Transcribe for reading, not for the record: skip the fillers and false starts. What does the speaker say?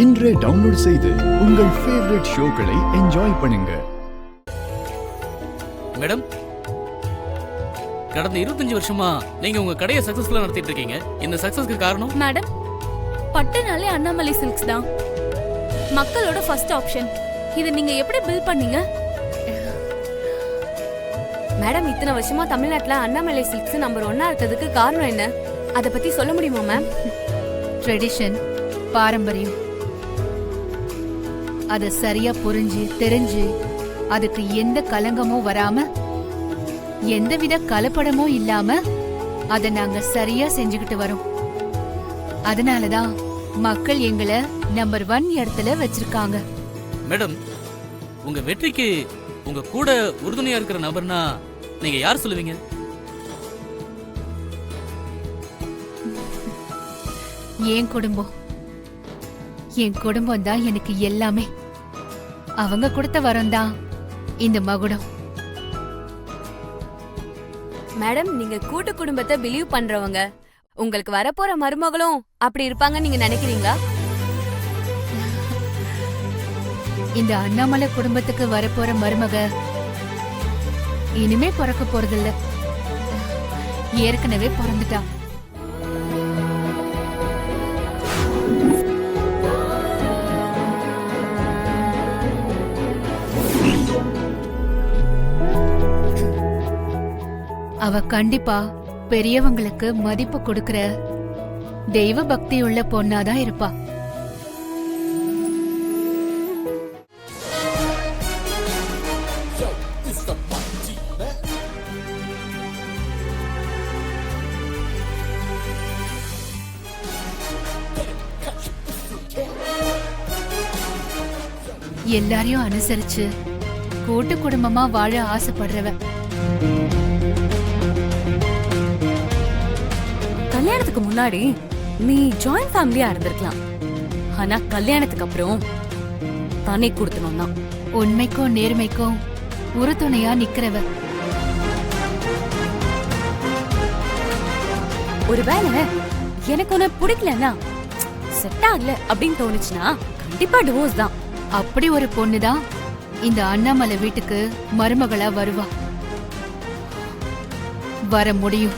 இன்றே டவுன்லோட் செய்து உங்கள் ஃபேவரட் ஷோக்களை என்ஜாய் பண்ணுங்க. மேடம், கடந்த 25 வருஷமா நீங்க உங்க கடையை சக்சஸ்ஃபுல்லா நடத்திட்டு இருக்கீங்க. இந்த சக்சஸ்க்கு காரணம்? மேடம், பட்டுனாலே அண்ணாமலை சில்க்ஸ் தான் மக்களோட ஃபர்ஸ்ட் ஆப்ஷன். இது நீங்க எப்படி பில் பண்ணீங்க? மேடம், இத்தனை வருஷமா தமிழ்நாட்டுல அண்ணாமலை சில்க்ஸ் நம்பர் 1 இருக்கிறதுக்கு காரணம் என்ன? அத பத்தி சொல்ல முடியுமா மேம்? ட்ரெடிஷன், பாரம்பரியம். அத சரியா புரிஞ்சு தெரிஞ்சு அதுக்கு எந்த கலங்கமும் வராம எந்தவித கலப்படமும் இல்லாம அத நாங்க சரியா செஞ்சுக்கிட்டு வரோம். அதனாலதான் மக்கள் எங்களை நம்பர் 1 இடத்துல வச்சிருக்காங்க. மேடம், உங்க வெற்றிக்கு உங்க கூட உறுதுணையா இருக்கிற நபர்னா நீங்க யார் சொல்லுவீங்க? என் குடும்பம். என் குடும்பம் தான் எனக்கு எல்லாமே. அவங்க கொடுத்த வரம் தான் இந்த மகுடம். மேடம், நீங்க கூட்டு குடும்பத்தை பிலீவ் பண்றவங்க. உங்களுக்கு வரப்போற மருமகளும் அப்படி இருப்பாங்க நீங்க நினைக்கிறீங்களா? இந்த அண்ணாமலை குடும்பத்துக்கு வரப்போற மருமக இனிமே பிறக்க போறதில்ல, ஏற்கனவே பிறந்துட்டா. அவ கண்டிப்பா பெரியவங்களுக்கு மதிப்பு கொடுக்கற தெய்வ பக்தி உள்ள பொண்ணாதான் இருப்பா. எல்லாரையும் அனுசரிச்சு கூட்டு குடும்பமா வாழ ஆசைப்படுறவ. கல்யாணத்துக்கு முன்னாடி நீ ஜாயிண்ட் ஃபேமிலியா இருந்திருக்கலாம். ஆனா கல்யாணத்துக்கு அப்புறம் தனி கொடுத்தணும் தான். உண்மைக்கும் நேர்மைக்கும் உறுதுணையா நிக்கிறவ. ஒருவேளை எனக்கு உன்னை பிடிக்கலன்னா, செட் ஆகல அப்படின்னு தோணுச்சுன்னா கண்டிப்பா டிவோர்ஸ் தான். அப்படி ஒரு பொண்ணுதான் இந்த அண்ணாமலை வீட்டுக்கு மருமகளா வருவா. வர முடியும்.